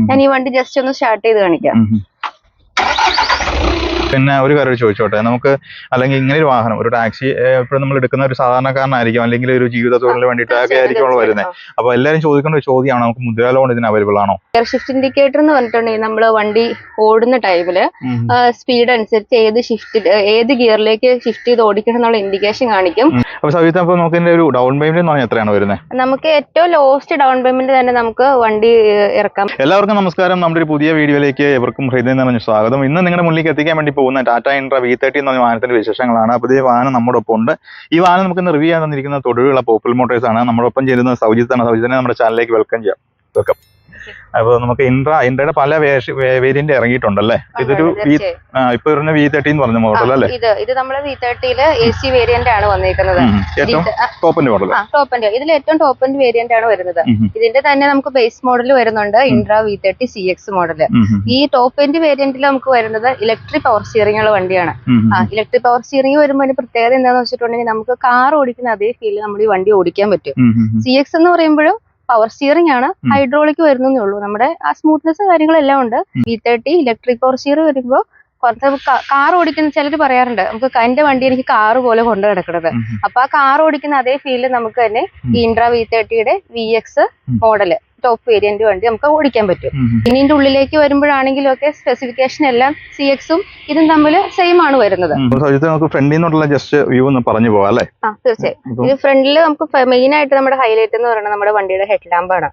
ഞാൻ ഈ വണ്ടി ജസ്റ്റ് ഒന്ന് സ്റ്റാർട്ട് ചെയ്ത് കാണിക്കാം. പിന്നെ ഒരു കാര്യം ചോദിച്ചോട്ടെ, നമുക്ക് അല്ലെങ്കിൽ ഇങ്ങനെ ഒരു വാഹനം, ഒരു ടാക്സി എപ്പോഴും നമ്മൾ എടുക്കുന്ന ഒരു സാധാരണക്കാരനായിരിക്കും, അല്ലെങ്കിൽ ഒരു ജീവിത തൊഴിലിന് വേണ്ടിയിട്ടൊക്കെ ആയിരിക്കും വരുന്നത്. അപ്പൊ എല്ലാവരും ചോദിക്കുന്ന ഒരു ചോദ്യമാണ്, നമുക്ക് മുദ്രാ ലോൺ ഇതിന് അവൈലബിൾ ആണോ? ഷിഫ്റ്റ് ഇൻഡിക്കേറ്റർ എന്ന് പറഞ്ഞിട്ടുണ്ടെങ്കിൽ നമ്മള് വണ്ടി ഓടുന്ന ടൈമില് സ്പീഡ് അനുസരിച്ച് ഏത് ഗിയറിലേക്ക് ഷിഫ്റ്റ് ചെയ്ത് ഓടിക്കണം എന്നുള്ള ഇൻഡിക്കേഷൻ കാണിക്കും. അപ്പൊ സവിത, അപ്പൊ നമുക്ക് ഇതിന്റെ ഒരു ഡൗൺ പേയ്മെന്റ് എന്ന് പറഞ്ഞാൽ എത്രയാണ് വരുന്നത്? നമുക്ക് ഏറ്റവും ലോസ്റ്റ് ഡൗൺ പേയ്മെന്റ് തന്നെ നമുക്ക് വണ്ടി ഇറക്കാം. എല്ലാവർക്കും നമസ്കാരം. നമ്മുടെ ഒരു പുതിയ വീഡിയോയിലേക്ക് എവർക്കും ഹൃദയം നിറഞ്ഞ സ്വാഗതം. ഇന്ന് നിങ്ങളുടെ മുന്നിലേക്ക് എത്തിക്കാൻ വേണ്ടി പോകുന്ന ടാറ്റ ഇൻട്ര V30 എന്ന വാഹനത്തിന്റെ വിശേഷങ്ങളാണ്. അപ്പോൾ ഈ വാഹനം നമ്മുടെ ഒപ്പം ഉണ്ട്. ഈ വാഹനം നമുക്ക് ഇന്ന് റിവ്യൂ ചെയ്യാൻ തന്നിരിക്കുന്ന തൊടുപുഴ പോപ്പുലർ മോട്ടോഴ്സ് ആണ്. നമ്മളൊപ്പം ചേരുന്നത് സൗജിത്താണ്. സൗജിത്തിനെ നമ്മുടെ ചാനലിലേക്ക് വെൽക്കം ചെയ്യാം. വെൽക്കം. അപ്പൊ നമുക്ക് ഇൻട്രയുടെ പല വേരിയന്റ് ഇറങ്ങിയിട്ടുണ്ടല്ലേ? ഇതൊരു ഇപ്പൊ വരുന്ന V30 എന്ന് പറഞ്ഞ മോഡൽ അല്ലേ? ഇത് നമ്മുടെ V30 AC വേരിയന്റ് ആണ് വന്നിരിക്കുന്നത്. ടോപ്പിന്റെ മോഡൽ. ടോപ്പിന്റെ ഇതിൽ ഏറ്റവും ടോപ്പിന്റെ വേരിയന്റ് ആണ് വരുന്നത്. ഇതിന്റെ തന്നെ നമുക്ക് ബേസ് മോഡൽ വരുന്നുണ്ട്, ഇൻട്ര V30 CX മോഡല്. ഈ ടോപ്പിന്റെ വേരിയന്റിൽ നമുക്ക് വരുന്നത് ഇലക്ട്രിക് പവർ സ്റ്റിയറിംഗ് ഉള്ള വണ്ടിയാണ്. ഇലക്ട്രിക് പവർ സ്റ്റിയറിംഗ് വരുമ്പോൾ അതിന്റെ പ്രത്യേകത എന്താണെന്ന് വെച്ചിട്ടുണ്ടെങ്കിൽ നമുക്ക് കാർ ഓടിക്കുന്ന അതേ ഫീൽ നമ്മൾ ഈ വണ്ടി ഓടിക്കാൻ പറ്റും. CX എന്ന് പറയുമ്പോഴും പവർ സ്റ്റിയറിംഗ് ആണ്, ഹൈഡ്രോളിക് വരുന്നേ ഉള്ളൂ. നമ്മുടെ ആ സ്മൂത്ത്നെസ് കാര്യങ്ങളെല്ലാം ഉണ്ട്. V30 ഇലക്ട്രിക് പവർ സ്റ്റിയറിംഗ് വരുമ്പോൾ കുറച്ച് കാർ ഓടിക്കുന്ന ചിലർ പറയാറുണ്ട്, നമുക്ക് എന്റെ വണ്ടി എനിക്ക് കാറ് പോലെ കൊണ്ടു കിടക്കുന്നത്. അപ്പൊ ആ കാർ ഓടിക്കുന്ന അതേ ഫീല് നമുക്ക് തന്നെ Intra V30 VX model top variant വണ്ടി നമുക്ക് ഓടിക്കാൻ പറ്റും. ഇനി ഇതിന്റെ ഉള്ളിലേക്ക് വരുമ്പോഴാണെങ്കിലും ഒക്കെ സ്പെസിഫിക്കേഷൻ എല്ലാം CX-ഉം ഇതും തമ്മിൽ സെയിം ആണ് വരുന്നത്. ജസ്റ്റ് വ്യൂ ഒന്ന് പറഞ്ഞു പോവാം അല്ലേ? തീർച്ചയായും. ഇത് ഫ്രണ്ടില് നമുക്ക് മെയിൻ ആയിട്ട് നമ്മുടെ ഹൈലൈറ്റ് എന്ന് പറയുന്നത് നമ്മുടെ വണ്ടിയുടെ ഹെഡ് ലാമ്പാണ്.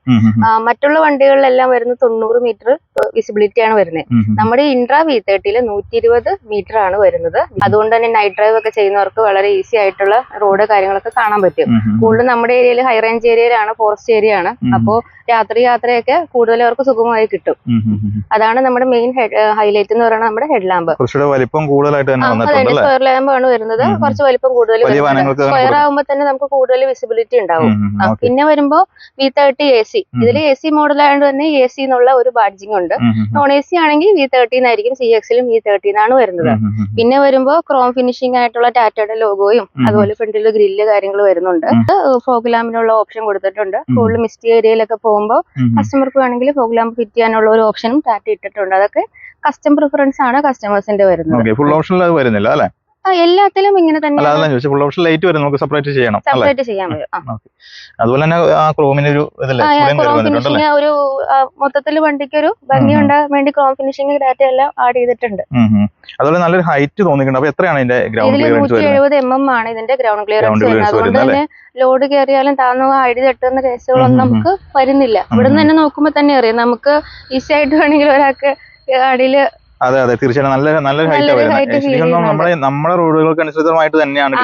മറ്റുള്ള വണ്ടികളിലെല്ലാം വരുന്നത് 90 മീറ്റർ വിസിബിലിറ്റി ആണ് വരുന്നത്. നമ്മുടെ ഇൻട്ര V30 120 മീറ്റർ ആണ് വരുന്നത്. അതുകൊണ്ട് തന്നെ നൈറ്റ് ഡ്രൈവ് ഒക്കെ ചെയ്യുന്നവർക്ക് വളരെ ഈസി ആയിട്ടുള്ള റോഡ് കാര്യങ്ങളൊക്കെ കാണാൻ പറ്റും. കൂടുതലും നമ്മുടെ ഏരിയയിൽ ഹൈ റേഞ്ച് ഏരിയയിലാണ്, ഫോറസ്റ്റ് ഏരിയ ആണ്. അപ്പോ രാത്രി യാത്രയൊക്കെ കൂടുതൽ അവർക്ക് സുഗമമായി കിട്ടും. അതാണ് നമ്മുടെ മെയിൻ ഹൈലൈറ്റ് എന്ന് പറയുന്നത് നമ്മുടെ ഹെഡ് ലാമ്പ്. വലിപ്പം കൂടുതലായിട്ട് സ്ക്വയർ ലാമ്പ് ആണ് വരുന്നത്. കുറച്ച് വലിപ്പം കൂടുതൽ സ്ക്വയർ ആകുമ്പോൾ തന്നെ നമുക്ക് കൂടുതൽ വിസിബിലിറ്റി ഉണ്ടാവും. പിന്നെ വരുമ്പോ V30 AC, ഇതിൽ AC മോഡൽ ആയതുകൊണ്ട് തന്നെ AC എന്നുള്ള ഒരു ബാഡ്ജിങ് ഉണ്ട്. നോൺ AC ആണെങ്കിൽ V30 എന്നായിരിക്കും, CX-ലും V30 എന്നാണ് വരുന്നത്. പിന്നെ വരുമ്പോ ക്രോം ഫിനിഷിംഗ് ആയിട്ടുള്ള ടാറ്റയുടെ ലോഗോയും അതുപോലെ ഫ്രണ്ടിൽ ഗ്രില്ല് കാര്യങ്ങൾ വരുന്നുണ്ട്. ഫോഗ് ലാമ്പിനുള്ള ഓപ്ഷൻ കൊടുത്തിട്ടുണ്ട്. കൂടുതൽ മിസ്റ്റി ഏരിയയിലൊക്കെ പോകുമ്പോൾ കസ്റ്റമർക്ക് വേണമെങ്കിൽ ഫോഗ് ലാമ്പ് ഫിറ്റ് ചെയ്യാനുള്ള ഒരു ഓപ്ഷനും ടാറ്റ ഇട്ടിട്ടുണ്ട്. അതൊക്കെ കസ്റ്റം പ്രിഫറൻസ് ആണ് കസ്റ്റമേഴ്സിന്റെ വരുന്നത്. ഫുൾ ഓപ്ഷൻ വരുന്നില്ല അല്ലേ? എല്ലാത്തിലും ഇങ്ങനെ തന്നെ ഫുൾ ഓപ്ഷൻ ലൈറ്റ് വരും, നമുക്ക് സെപ്പറേറ്റ് ചെയ്യാൻ പറ്റും. അതുപോലെ തന്നെ ക്രോം ഫിനിഷിംഗ് ഒരു മൊത്തത്തിൽ വണ്ടിക്ക് ഒരു ഭംഗി ഉണ്ടാകാൻ വേണ്ടി ക്രോം ഫിനിഷിംഗ് ഡാറ്റ എല്ലാം ആഡ് ചെയ്തിട്ടുണ്ട്. അതുപോലെ നല്ലൊരു ഹൈറ്റ് തോന്നിയിട്ടുണ്ട്. അപ്പൊ എത്രയാണ് ഇതിന്റെ ഗ്രൗണ്ട് ക്ലിയറൻസ്? 170 mm ആണ് ഇതിന്റെ ഗ്രൗണ്ട് ക്ലിയറൻസ് വരുന്നത്. അതുകൊണ്ട് തന്നെ ലോഡ് കയറിയാലും താഴ്ന്ന അടി തട്ടുന്ന കേസുകളൊന്നും നമുക്ക് വരുന്നില്ല. ഇവിടെ നിന്ന് തന്നെ നോക്കുമ്പോൾ തന്നെ അറിയാം, നമുക്ക് ഈസി ആയിട്ട് വേണമെങ്കിൽ ഒരാൾക്ക് അടിയില്. അതെ അതെ, തീർച്ചയായും നല്ലൊരു ഹൈറ്റ് വരുന്നത്. നമ്മുടെ റോഡുകൾക്ക് അനുസൃതമായിട്ട് തന്നെയാണ്.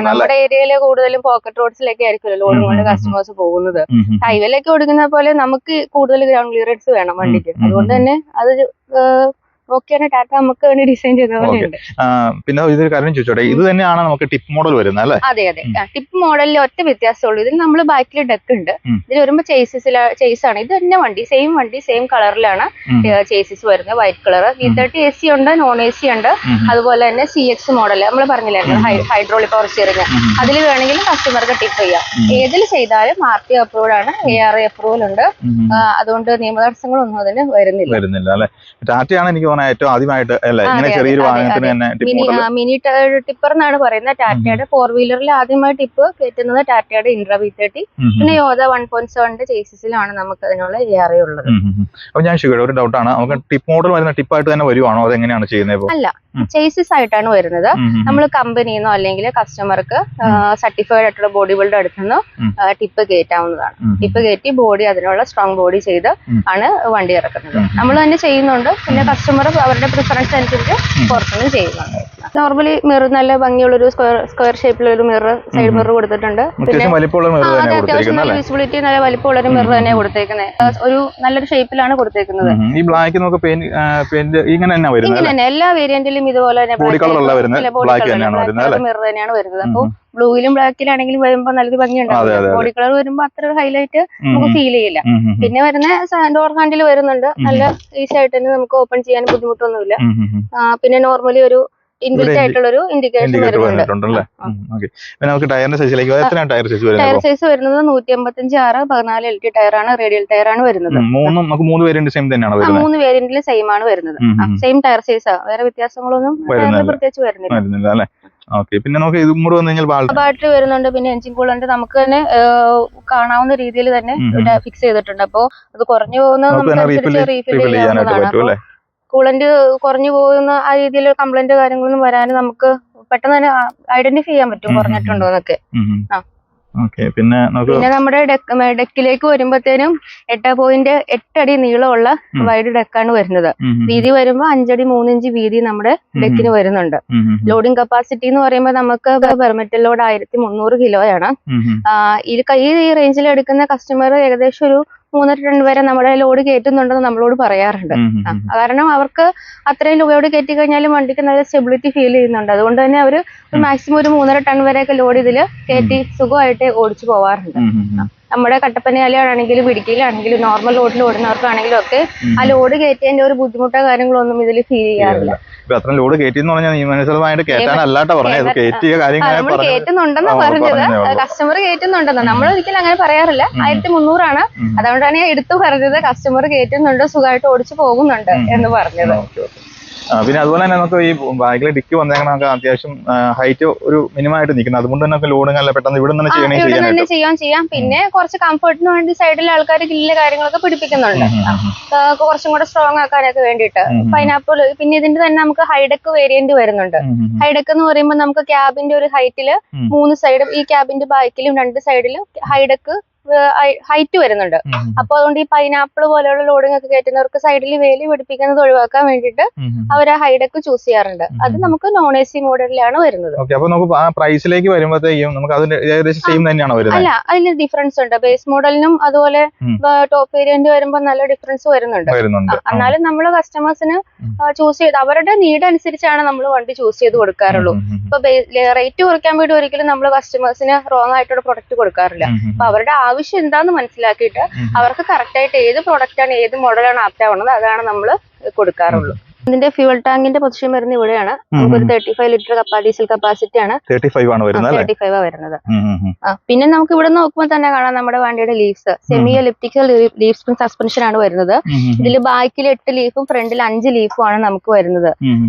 നമ്മുടെ ഏരിയയില് കൂടുതലും പോക്കറ്റ് റോഡ്സിലൊക്കെ ആയിരിക്കുമല്ലോ ലോഡ് കൊണ്ട് കസ്റ്റമേഴ്സ് പോകുന്നത്. ഹൈവേയിലൊക്കെ ഓടിക്കുന്ന പോലെ നമുക്ക് കൂടുതൽ ഗ്രൗണ്ട് ക്ലിയറൻസ് വേണം വണ്ടിക്ക്. അതുകൊണ്ട് തന്നെ അത് ഓക്കെയാണ് ടാറ്റ നമുക്ക് വേണ്ടി ഡിസൈൻ ചെയ്ത പോലെയുണ്ട്. പിന്നെ ഇതൊരു കാര്യം ചോദിച്ചോട്ടെ, ഇത് തന്നെയാണ് നമുക്ക് ടിപ്പ് മോഡൽ വരുന്നത് അല്ലേ? അതെ അതെ, ടിപ്പ് മോഡലിൽ ഒറ്റ വ്യത്യാസമുള്ളൂ. ഇതിൽ നമ്മൾ ബാക്കിൽ ഡെക്ക് ഉണ്ട്. ഇതിൽ വരുമ്പോൾ ചേസ് ആണ്. ഇത് തന്നെ വണ്ടി സെയിം കളറിലാണ് ചേസിസ് വരുന്നത്, വൈറ്റ് കളർ. V30 AC ഉണ്ട്, നോൺ AC ഉണ്ട്. അതുപോലെ തന്നെ CX മോഡൽ നമ്മൾ പറഞ്ഞില്ലായിരുന്നു, ഹൈഡ്രോളിക് പവർ സ്റ്റിയറിംഗ്. അതിൽ വേണമെങ്കിലും കസ്റ്റമർക്ക് ടിപ്പ് ചെയ്യാം. ഏതിൽ ചെയ്താലും RT അപ്രൂവ്ഡ് ആണ്, ARA അപ്രൂവൽ ഉണ്ട്. അതുകൊണ്ട് നിയമതടസ്സങ്ങളൊന്നും അതിന് വരുന്നില്ല അല്ലെ? ടാറ്റയാണ് എനിക്ക് ഏറ്റവും ആദ്യമായിട്ട് ചെറിയൊരു വാഹനത്തിന് തന്നെ മിനി ടിപ്പർ എന്നാണ് പറയുന്നത്. ടാറ്റയുടെ 4 വീലറിൽ ആദ്യമായി ടിപ്പ് കയറ്റുന്നത് ടാറ്റയുടെ ഇൻട്ര V30. പിന്നെ യോദ 1.7 ചേസിസിലാണ് നമുക്ക് അതിനുള്ള ARA ഉള്ളത്. അപ്പൊ ഞാൻ ഒരു ഡൗട്ടാണ്, നമുക്ക് ടിപ്പ് മോഡൽ വരുന്ന ടിപ്പായിട്ട് തന്നെ വരുവാണോ, അതെങ്ങനെയാണ് ചെയ്യുന്നത്? അല്ല, ചേസിസ് ആയിട്ടാണ് വരുന്നത്. നമ്മൾ കമ്പനിന്നോ അല്ലെങ്കിൽ കസ്റ്റമർക്ക് സർട്ടിഫൈഡ് ആയിട്ടുള്ള ബോഡി ബിൽഡ് അടുത്തുനിന്ന് ടിപ്പ് കയറ്റാവുന്നതാണ്. ടിപ്പ് കയറ്റി ബോഡി അതിനുള്ള സ്ട്രോങ് ബോഡി ചെയ്ത് ആണ് വണ്ടി ഇറക്കുന്നത്. നമ്മൾ തന്നെ ചെയ്യുന്നുണ്ട്. പിന്നെ കസ്റ്റമർ അവരുടെ പ്രിഫറൻസ് അനുസരിച്ച് പുറത്തുനിന്ന് ചെയ്യുന്നുണ്ട്. നോർമലി മിറർ നല്ല ഭംഗിയുള്ളൊരു സ്ക്വയർ ഷേപ്പിലൊരു മിറർ, സൈഡ് മിറർ കൊടുത്തിട്ടുണ്ട്. പിന്നെ അത്യാവശ്യം നല്ല വിസിബിലിറ്റി, നല്ല വലിപ്പമുള്ള ഒരു മിറർ തന്നെ കൊടുത്തേക്കുന്നത്. ഒരു നല്ലൊരു ഷേപ്പിലാണ് കൊടുത്തേക്കുന്നത്. ഇങ്ങനെ തന്നെ എല്ലാ വേരിയന്റിലും ഇതുപോലെ തന്നെ മിറർ തന്നെയാണ് വരുന്നത്. അപ്പൊ ബ്ലൂയിലും ബ്ലാക്കിലാണെങ്കിലും വരുമ്പോ നല്ലൊരു ഭംഗിയുണ്ടാവും. ബോഡി കളർ വരുമ്പോ അത്ര ഒരു ഹൈലൈറ്റ് നമുക്ക് ഫീൽ ചെയ്യില്ല. പിന്നെ വരുന്ന ഡോർ ഹാൻഡിൽ വരുന്നുണ്ട്. നല്ല ഈസി ആയിട്ട് തന്നെ നമുക്ക് ഓപ്പൺ ചെയ്യാൻ ബുദ്ധിമുട്ടൊന്നുമില്ല. പിന്നെ നോർമലി ഒരു ഇൻബിൽറ്റ് ആയിട്ടുള്ള ഒരു ഇൻഡിക്കേഷൻ വരുന്നുണ്ട്. പിന്നെ നമുക്ക് ടയറിന്റെ സൈസിലേക്ക് എത്ര ടയർ സൈസ് വരുന്നത്? ടയർ സൈസ് വരുന്നത് 155/6 14 LT ടയറാണ്, റേഡിയൽ ടയറാണ് വരുന്നത്. നമുക്ക് 3 വേരിയന്റ് സെയിം തന്നെയാണ് വരുന്നത്. 3 വേരിയന്റിലും സെയിം ആണ് വരുന്നത്. സെയിം ടയർ സൈസാ, വേറെ വ്യത്യാസങ്ങളൊന്നും പ്രത്യേകിച്ച് വരുന്നില്ല അല്ലേ? പിന്നെ നമുക്ക് ഇതും കൂടെ വന്നു കഴിഞ്ഞാൽ ബാറ്ററി വരുന്നുണ്ട്. പിന്നെ എഞ്ചിൻ കൂളന്റ് നമുക്ക് തന്നെ കാണാവുന്ന രീതിയിൽ തന്നെ ഫിക്സ് ചെയ്തിട്ടുണ്ട്. അപ്പോ അത് കുറഞ്ഞു പോകുന്ന റീഫിൽ ചെയ്യാവുന്നതാണ്. കൂളന്റ് കുറഞ്ഞു പോകുന്ന ആ രീതിയിൽ കംപ്ലൈന്റ് കാര്യങ്ങളൊന്നും വരാനും നമുക്ക് പെട്ടെന്ന് തന്നെ ഐഡന്റിഫൈ ചെയ്യാൻ പറ്റും കുറഞ്ഞിട്ടുണ്ടോ എന്നൊക്കെ. പിന്നെ നമ്മുടെ ഡെക്കിലേക്ക് വരുമ്പോഴത്തേനും 8.8 അടി നീളമുള്ള വൈഡ് ഡെക്കാണ് വരുന്നത്. വീതി വരുമ്പോൾ 5 അടി 3 ഇഞ്ച് വീതി നമ്മുടെ ഡെക്കിന് വരുന്നുണ്ട്. ലോഡിംഗ് കപ്പാസിറ്റി എന്ന് പറയുമ്പോൾ നമുക്ക് പെർമിറ്റൽ ലോഡ് 1300 കിലോയാണ്. ഈ റേഞ്ചിൽ എടുക്കുന്ന കസ്റ്റമർ ഏകദേശം ഒരു 3 ടൺ വരെ നമ്മുടെ ലോഡ് കയറ്റുന്നുണ്ടെന്ന് നമ്മളോട് പറയാറുണ്ട്. കാരണം അവർക്ക് അത്രയും ലോഡ് കയറ്റി കഴിഞ്ഞാലും വണ്ടിക്ക് നല്ല സ്റ്റെബിലിറ്റി ഫീൽ ചെയ്യുന്നുണ്ട്. അതുകൊണ്ട് തന്നെ അവര് മാക്സിമം ഒരു 3.5 ടൺ വരെയൊക്കെ ലോഡ് ഇതില് കയറ്റി സുഖമായിട്ട് ഓടിച്ചു പോവാറുണ്ട്. നമ്മുടെ കട്ടപ്പനയാലാണെങ്കിലും ഇടുക്കിയിലാണെങ്കിലും നോർമൽ ലോഡിൽ ഓടുന്നവർക്കാണെങ്കിലും ഒക്കെ ആ ലോഡ് കയറ്റിയതിന്റെ ഒരു ബുദ്ധിമുട്ടോ കാര്യങ്ങളൊന്നും ഇതിൽ ഫീൽ ചെയ്യാറില്ല. അത്ര ലോഡ് കയറ്റിയെന്ന് പറഞ്ഞാൽ കയറ്റുന്നുണ്ടെന്നാ പറഞ്ഞത്, കസ്റ്റമർ കയറ്റുന്നുണ്ടെന്ന്. നമ്മൾ ഒരിക്കലും അങ്ങനെ പറയാറില്ല. 1300 ആണ്, അതുകൊണ്ടാണ് ഞാൻ എടുത്തു പറഞ്ഞത് കസ്റ്റമർ കയറ്റുന്നുണ്ട്, സുഖമായിട്ട് ഓടിച്ചു പോകുന്നുണ്ട് എന്ന് പറഞ്ഞത്. പിന്നെ അതുപോലെ തന്നെ നമുക്ക് ഈ ബാഗിൽ ഡിക്കി വന്നേക്കണം, അത്യാവശ്യം ഹൈറ്റ് ഒരു മിനിമം ആയിട്ട് നിൽക്കുന്നത്. അതുകൊണ്ട് തന്നെ ലോഡ് നല്ല പെട്ടെന്ന് ഇവിടെ തന്നെ ചെയ്യാം. പിന്നെ കുറച്ച് കംഫർട്ടിന് വേണ്ടി സൈഡിൽ ആൾക്കാർ ഗ്രില്ല് കാര്യങ്ങളൊക്കെ പിടിപ്പിക്കുന്നുണ്ട്, കുറച്ചും കൂടെ സ്ട്രോങ് ആക്കാനൊക്കെ വേണ്ടിയിട്ട്. പൈനാപ്പിൾ പിന്നെ ഇതിന്റെ തന്നെ നമുക്ക് ഹൈഡെക്ക് വേരിയന്റ് വരുന്നുണ്ട്. ഹൈഡെക്ക് എന്ന് പറയുമ്പോൾ നമുക്ക് ക്യാബിന്റെ ഒരു ഹൈറ്റില് 3 സൈഡും ഈ ക്യാബിന്റെ ബാക്കിലും 2 സൈഡിലും ഹൈഡെക്ക് ഹൈറ്റ് വരുന്നുണ്ട്. അപ്പൊ അതുകൊണ്ട് ഈ പൈനാപ്പിൾ പോലെയുള്ള ലോഡിംഗ് ഒക്കെ കയറ്റുന്നവർക്ക് സൈഡിൽ വേലി പിടിപ്പിക്കുന്നത് ഒഴിവാക്കാൻ വേണ്ടിയിട്ട് അവർ ആ ഹൈഡെക്ക് ചൂസ് ചെയ്യാറുണ്ട്. അത് നമുക്ക് നോൺ എ സി മോഡലിലാണ് വരുന്നത്. പ്രൈസിലേക്ക് വരുമ്പോഴത്തേക്കും നമുക്ക് ഏകദേശം സെയിം തന്നെയാണോ വരുന്നത്? അല്ല, അതിന് ഡിഫറൻസ് ഉണ്ട്. ബേസ് മോഡലിനും അതുപോലെ ടോപ്പ് വേരിയന്റ് വരുമ്പോൾ നല്ല ഡിഫറൻസ് വരുന്നുണ്ട്. എന്നാലും നമ്മൾ കസ്റ്റമേഴ്സിന് ചൂസ് ചെയ്ത് അവരുടെ നീഡ് അനുസരിച്ചാണ് നമ്മൾ വണ്ടി ചൂസ് ചെയ്ത് കൊടുക്കാറുള്ളൂ. ഇപ്പൊ റേറ്റ് കുറയ്ക്കാൻ വേണ്ടി ഒരിക്കലും നമ്മൾ കസ്റ്റമേഴ്സിന് റോങ് ആയിട്ടുള്ള പ്രൊഡക്റ്റ് കൊടുക്കാറില്ല. അപ്പൊ അവരുടെ ആവശ്യം എന്താന്ന് മനസ്സിലാക്കിയിട്ട് അവർക്ക് കറക്റ്റ് ആയിട്ട് ഏത് പ്രോഡക്റ്റ് ആണ് ഏത് മോഡലാണ് ആപ്റ്റ് ആവുന്നത് അതാണ് നമ്മൾ കൊടുക്കാറുള്ളൂ. ഇതിന്റെ ഫ്യൂൽ ടാങ്കിന്റെ പൊസിഷൻ വരുന്നത് ഇവിടെയാണ്. നമുക്കൊരു 35 ലിറ്റർ ഡീസൽ കപ്പാസിറ്റി ആണ്. 35 വരുന്നത്. പിന്നെ നമുക്ക് ഇവിടെ നോക്കുമ്പോൾ തന്നെ കാണാം നമ്മുടെ വണ്ടിയുടെ leafs semi elliptical leaf spring suspension ആണ് വരുന്നത്. ഇതിൽ ബാക്കിൽ 8 ലീഫും ഫ്രണ്ടിൽ 5 ലീഫും ആണ് നമുക്ക് വരുന്നത്.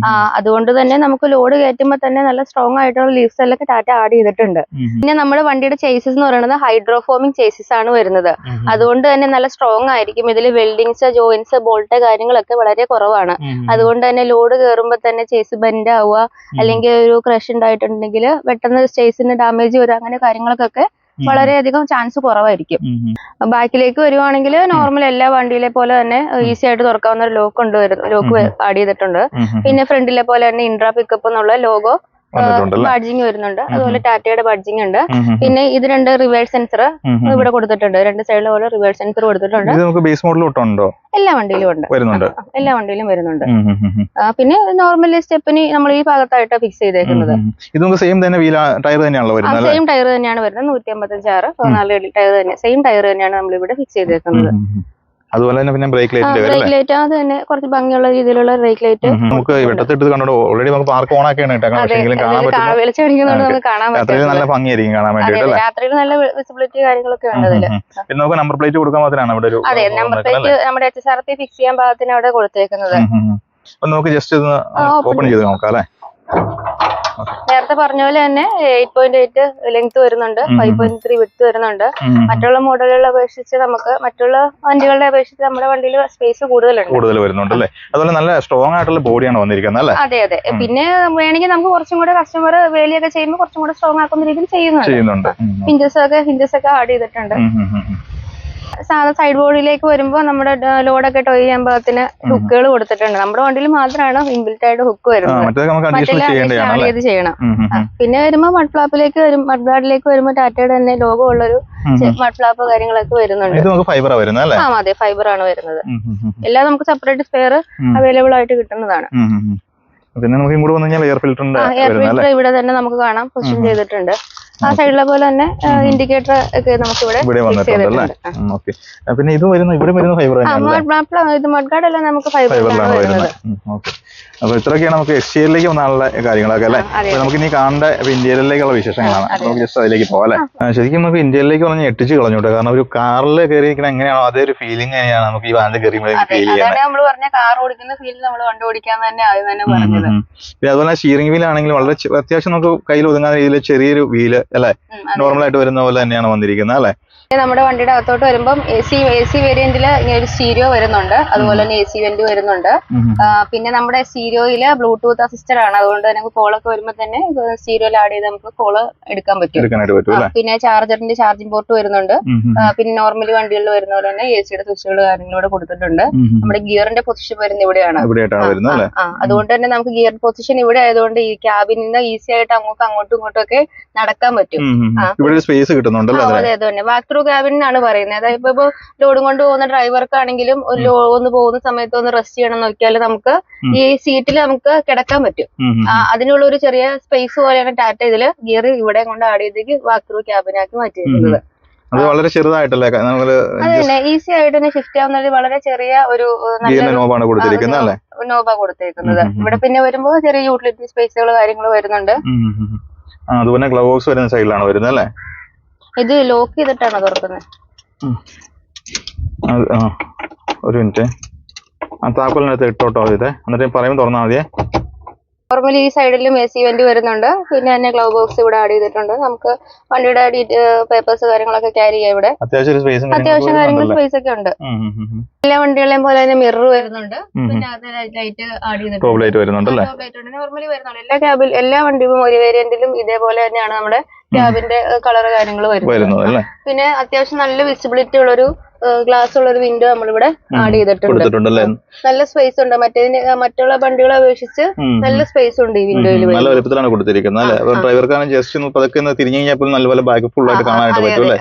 അതുകൊണ്ട് തന്നെ നമുക്ക് ലോഡ് കയറ്റുമ്പോൾ തന്നെ നല്ല സ്ട്രോങ് ആയിട്ടുള്ള ലീഫ്സ് എല്ലാം ടാറ്റ ആഡ് ചെയ്തിട്ടുണ്ട്. പിന്നെ നമ്മുടെ വണ്ടിയുടെ ചേസിസ് എന്ന് പറയുന്നത് ഹൈഡ്രോഫോമിക് ചേസിസ് ആണ് വരുന്നത്. അതുകൊണ്ട് തന്നെ നല്ല സ്ട്രോങ് ആയിരിക്കും. ഇതിൽ വെൽഡിങ്സ്, ജോയിന്റ്സ്, ബോൾട്ട് കാര്യങ്ങളൊക്കെ വളരെ കുറവാണ്. അതുകൊണ്ട് തന്നെ ലോഡ് കയറുമ്പോൾ തന്നെ ചേസ് ബെൻഡ് ആവുക അല്ലെങ്കിൽ ഒരു ക്രഷ് ഉണ്ടായിട്ടുണ്ടെങ്കിൽ പെട്ടെന്ന് ചേസിന് ഡാമേജ് വരിക അങ്ങനെ കാര്യങ്ങൾക്കൊക്കെ വളരെയധികം ചാൻസ് കുറവായിരിക്കും. ബാക്കിലേക്ക് വരുവാണെങ്കിൽ നോർമൽ എല്ലാ വണ്ടിയിലെ പോലെ തന്നെ ഈസി ആയിട്ട് തുറക്കാവുന്ന ഒരു ലോക്ക് ആഡ് ചെയ്തിട്ടുണ്ട്. പിന്നെ ഫ്രണ്ടിലെ പോലെ തന്നെ ഇൻട്രാ പിക്കപ്പ് എന്നുള്ള ലോഗോ ബാഡ്ജിങ് വരുന്നുണ്ട്. അതുപോലെ ടാറ്റയുടെ ബാഡ്ജിങ് ഉണ്ട്. പിന്നെ ഇത് 2 റിവേഴ്സ് സെൻസർ ഇവിടെ കൊടുത്തിട്ടുണ്ട്. 2 സൈഡിലെ പോലെ റിവേഴ്സ് സെൻസർ കൊടുത്തിട്ടുണ്ട്. എല്ലാ വണ്ടിയിലും ഉണ്ട്, എല്ലാ വണ്ടിയിലും വരുന്നുണ്ട്. പിന്നെ നോർമലി സ്റ്റെപ്പിന് നമ്മൾ ഈ ഭാഗത്തായിട്ട് ഫിക്സ് ചെയ്തേക്കുന്നത് സെയിം ടയർ തന്നെയാണ് വരുന്നത്. 155/6 14 ടയർ തന്നെ, സെയിം ടയർ തന്നെയാണ് നമ്മൾ ഇവിടെ ഫിക്സ് ചെയ്തേക്കുന്നത്. അതുപോലെ തന്നെ പിന്നെ ബ്രേക്ക് ലൈറ്റ് അത് തന്നെ കുറച്ച് ഭംഗിയുള്ള രീതിയിലുള്ള ബ്രേക്ക് ലൈറ്റ് നമുക്ക് വെട്ടത്തിട്ട് കണ്ടോ. ഓൾറെഡി നമുക്ക് പാർക്ക് ഓൺ ആക്കിയാണ് നല്ല ഭംഗിയായിരിക്കും കാണാൻ വേണ്ടിയിട്ട്. രാത്രിയിൽ നല്ല വിസിബിലിറ്റി കാര്യങ്ങളൊക്കെ ഉണ്ട് അതില്. പിന്നെ നമുക്ക് നമ്പർ പ്ലേറ്റ് കൊടുക്കാൻ മാത്രമാണ് ഇവിടെ ഒരു നമ്പർ പ്ലേറ്റ് നമ്മുടെ HSRT ഫിക്സ് ചെയ്യാൻ പാകത്തിന് അവിടെ കൊടുത്തേക്കുന്നത്. നമുക്ക് ജസ്റ്റ് ഓപ്പൺ ചെയ്ത് നോക്കാം അല്ലെ. നേരത്തെ പറഞ്ഞ പോലെ തന്നെ 8.8 ലെങ്ത് വരുന്നുണ്ട്, 5.3 വിഡ്ത് വരുന്നുണ്ട്. മറ്റുള്ള മോഡലുകളെ അപേക്ഷിച്ച് നമുക്ക് മറ്റുള്ള വണ്ടികളുടെ അപേക്ഷിച്ച് നമ്മുടെ വണ്ടിയിൽ സ്പേസ് കൂടുതൽ വരുന്നുണ്ട് അല്ലേ. അതുപോലെ നല്ല സ്ട്രോങ് ആയിട്ടുള്ള ബോഡിയാണ് വന്നിരിക്കുന്നത് അല്ലേ. അതെ. പിന്നെ വേണമെങ്കിൽ നമുക്ക് കുറച്ചും കൂടെ കസ്റ്റമർ വേലിയൊക്കെ ചെയ്യുമ്പോൾ കുറച്ചും കൂടെ സ്ട്രോങ് ആക്കുന്ന രീതിയിൽ ചെയ്യുന്നുണ്ട്. ഹിഞ്ചസ് ഒക്കെ ആഡ് ചെയ്തിട്ടുണ്ട്. സാധാ സൈഡ് ബോർഡിലേക്ക് വരുമ്പോൾ നമ്മുടെ ലോഡൊക്കെ ടോ ചെയ്യാൻ പാകത്തിന് ഹുക്കുകൾ കൊടുത്തിട്ടുണ്ട്. നമ്മുടെ വണ്ടിയിൽ മാത്രമാണ് ഇൻബിൽറ്റ് ആയിട്ട് ഹുക്ക് വരുന്നത്, മറ്റെല്ലാം ചെയ്യണം. പിന്നെ വരുമ്പോ മഡ് ഗാർഡിലേക്ക് വരുമ്പോൾ ടാറ്റയുടെ തന്നെ ലോഗോ ഉള്ളൊരു മഡ് ഫ്ലാപ്പ് കാര്യങ്ങളൊക്കെ വരുന്നുണ്ട്. അതെ, ഫൈബർ ആണ് വരുന്നത്. എല്ലാം നമുക്ക് സെപ്പറേറ്റ് സ്പെയർ അവൈലബിൾ ആയിട്ട് കിട്ടുന്നതാണ്. പിന്നെ നമുക്ക് ഇങ്ങോട്ട് വന്നു കഴിഞ്ഞാൽ എയർ ഫിൽറ്റർ ഇവിടെ തന്നെ നമുക്ക് കാണാം, പൊസിഷൻ ചെയ്തിട്ടുണ്ട്. ആ സൈഡിലെ പോലെ തന്നെ ഇൻഡിക്കേറ്റർ ഒക്കെ നമുക്ക് ഇവിടെ പിന്നെ ഇത് വരുന്ന ഇവിടെ വരുന്ന ഫൈബർ ഇത് മഡ് ഗാർഡ് എല്ലാം നമുക്ക് ഫൈബർ. അപ്പൊ ഇത്രയൊക്കെയാണ് നമുക്ക് എക്സ്റ്റീരിയറിലേക്ക് വന്നാലുള്ള കാര്യങ്ങളൊക്കെ അല്ലേ. അപ്പൊ നമുക്ക് ഇനി കാണേണ്ട ഇന്ത്യയിലേക്കുള്ള വിശേഷങ്ങളാണ്. നമുക്ക് ജസ്റ്റ് അതിലേക്ക് പോകാം അല്ലേ. ശരിക്കും നമുക്ക് ഇന്ത്യയിലേക്ക് പറഞ്ഞ് ഞെട്ടിച്ച് കളഞ്ഞോട്ടെ. കാരണം ഒരു കാറിൽ കയറിയിരിക്കണ എങ്ങനെയാണോ അതേ ഒരു ഫീലിംഗ് തന്നെയാണ് നമുക്ക് ഈ വാനിൽ കയറിയുമ്പോൾ ഫീൽ ചെയ്യുന്നത്. നമ്മൾ പറഞ്ഞ കാർ ഓടിക്കുന്ന ഫീൽ നമ്മൾ വണ്ടി ഓടിക്കാൻ തന്നെ ആദ്യം തന്നെ പറഞ്ഞത്. പിന്നെ അതുപോലെ സ്റ്റിയറിംഗ് വീൽ ആണെങ്കിൽ വളരെ അത്യാവശ്യം നമുക്ക് കയ്യിൽ ഒതുങ്ങാൻ രീതിയിൽ ചെറിയൊരു വീല് അല്ലെ, നോർമൽ ആയിട്ട് വരുന്ന പോലെ തന്നെയാണ് വന്നിരിക്കുന്നത് അല്ലെ. നമ്മുടെ വണ്ടിയുടെ അകത്തോട്ട് വരുമ്പോൾ എ സി വേരിയന്റിൽ ഇങ്ങനെ ഒരു സ്റ്റീരിയോ വരുന്നുണ്ട്, അതുപോലെ തന്നെ AC വെന്റ് വരുന്നുണ്ട്. പിന്നെ നമ്മുടെ സ്റ്റീരിയോയില് ബ്ലൂടൂത്ത് അസിസ്റ്റഡ് ആണ്, അതുകൊണ്ട് തന്നെ കോളൊക്കെ വരുമ്പോൾ തന്നെ സ്റ്റീരിയോയിൽ ആഡ് ചെയ്ത് നമുക്ക് കോള് എടുക്കാൻ പറ്റും. പിന്നെ ചാർജറിന്റെ ചാർജിംഗ് പോർട്ട് വരുന്നുണ്ട്. പിന്നെ നോർമലി വണ്ടികളിൽ വരുന്ന പോലെ തന്നെ AC യുടെ സ്വിച്ചുകൾ കാര്യങ്ങളൂടെ കൊടുത്തിട്ടുണ്ട്. നമ്മുടെ ഗിയറിന്റെ പൊസിഷൻ വരുന്നത് ഇവിടെയാണ്. അതുകൊണ്ട് തന്നെ നമുക്ക് ഗിയർ പൊസിഷൻ ഇവിടെ ആയതുകൊണ്ട് ഈ ക്യാബിനിൽ നിന്ന് ഈസി ആയിട്ട് അങ്ങോട്ടും ഇങ്ങോട്ടും ഒക്കെ നടക്കാൻ പറ്റും. സ്പേസ് കിട്ടുന്നുണ്ടല്ലോ. അതെ തന്നെ ബാക്ക് ത്രൂ ക്യാബിൻ എന്നാണ് പറയുന്നത്. അതായത് ഇപ്പൊ ലോഡും കൊണ്ട് പോകുന്ന ഡ്രൈവർക്കാണെങ്കിലും ഒന്ന് പോകുന്ന സമയത്ത് ഒന്ന് റെസ്റ്റ് ചെയ്യണം നോക്കിയാൽ നമുക്ക് ഈ സീറ്റിൽ നമുക്ക് കിടക്കാൻ പറ്റും. അതിനുള്ള ഒരു ചെറിയ സ്പേസ് പോലെയാണ് ടാറ്റ ഇതില് ഗിയർ ഇവിടെ കൊണ്ട് ആഡ് ചെയ്തേക്ക് ബാക്ക് ത്രൂ ക്യാബിനാക്കി മാറ്റിയിരിക്കുന്നത്. അത് വളരെ ചെറുതായിട്ടല്ലേ, അതന്നെ ഈസി ആയിട്ട് തന്നെ ഷിഫ്റ്റ് ആവുന്ന വളരെ ചെറിയ ഒരു നോബാണ് കൊടുത്തിരിക്കുന്നത്. നോബാ കൊടുത്തേക്കുന്നത്. ഇവിടെ പിന്നെ വരുമ്പോ ചെറിയ യൂട്ടിലിറ്റി സ്പേസുകൾ കാര്യങ്ങൾ വരുന്നുണ്ട്. അതുപോലെ ഗ്ലൗ ബോക്സ് വരുന്ന സൈഡിലാണ് വരുന്നത് അല്ലേ. ഇത് ലോക്ക് ചെയ്തിട്ടാണ് തുറക്കുന്നത്. ഒരു മിനിറ്റ്, ആ താക്കോലിനകത്ത് ഇട്ടോട്ടോ ഇത്, എന്നിട്ട് പറയുമ്പോൾ തുറന്നാൽ മതിയേ. നോർമലി ഈ സൈഡിലും AC വെന്റ് വരുന്നുണ്ട്. പിന്നെ തന്നെ ഗ്ലൗ ബോക്സ് ഇവിടെ ആഡ് ചെയ്തിട്ടുണ്ട്. നമുക്ക് വണ്ടിയുടെ പേപ്പേഴ്സ് കാര്യങ്ങളൊക്കെ ക്യാരി ചെയ്യാം. ഇവിടെ അത്യാവശ്യം കാര്യങ്ങൾ സ്പേസ് ഒക്കെ ഉണ്ട്. എല്ലാ വണ്ടികളെയും പോലെ തന്നെ മിറർ വരുന്നുണ്ട്. പിന്നെ അത് ലൈറ്റ് ആഡ് ചെയ്തിട്ടുണ്ട്. നോർമലി വരുന്നുണ്ട് എല്ലാ വണ്ടിയും ഒരു വേരിയന്റിലും ഇതേപോലെ തന്നെയാണ് നമ്മുടെ ക്യാബിന്റെ കളർ കാര്യങ്ങൾ വരുന്നത്. പിന്നെ അത്യാവശ്യം നല്ല വിസിബിലിറ്റി ഉള്ളൊരു ഗ്ലാസ് ഉള്ള ഒരു വിൻഡോ നമ്മളിവിടെ ആഡ് ചെയ്തിട്ടുണ്ട്. നല്ല സ്പേസ് ഉണ്ട്. മറ്റുള്ള വണ്ടികളെ അപേക്ഷിച്ച് നല്ല സ്പേസ് ഉണ്ട് ഈ വിൻഡോയിൽ. നല്ല വലുപ്പത്തിലാണ് കൊടുത്തിരിക്കുന്നത്. ഡ്രൈവർക്കാണെങ്കിൽ ജസ്റ്റ് പതുക്കെ തിരിഞ്ഞു കഴിഞ്ഞാൽ നല്ല പോലെ ബാക്ക് ഫുൾ ആയിട്ട് കാണാനായിട്ട് പറ്റും അല്ലേ.